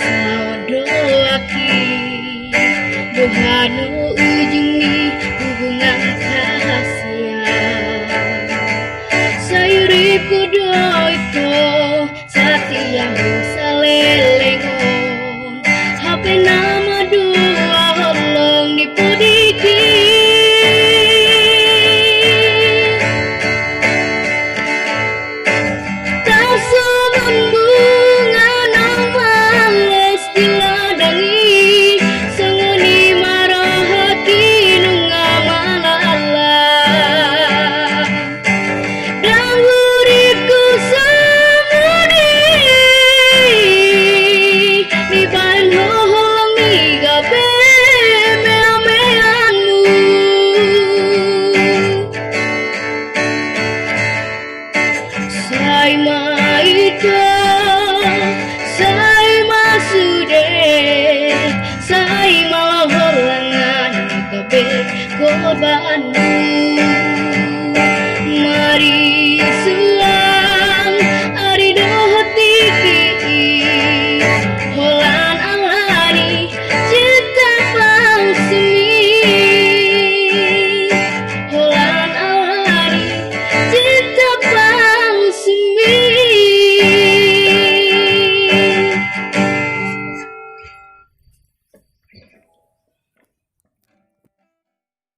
Saudoaki Dohanu ujungi hubungan kasihan Sayuri kudo itu Satiamu salelengon HP nama dua holong dipudiki Tak sebun bunga nama les diladangi Sengeni marah hati nunga malala Dan uripku semuni Di bahan hoholong di gabe mea-meanmu Sai maika Sai masude Sai malah holangan Kabe korbanmu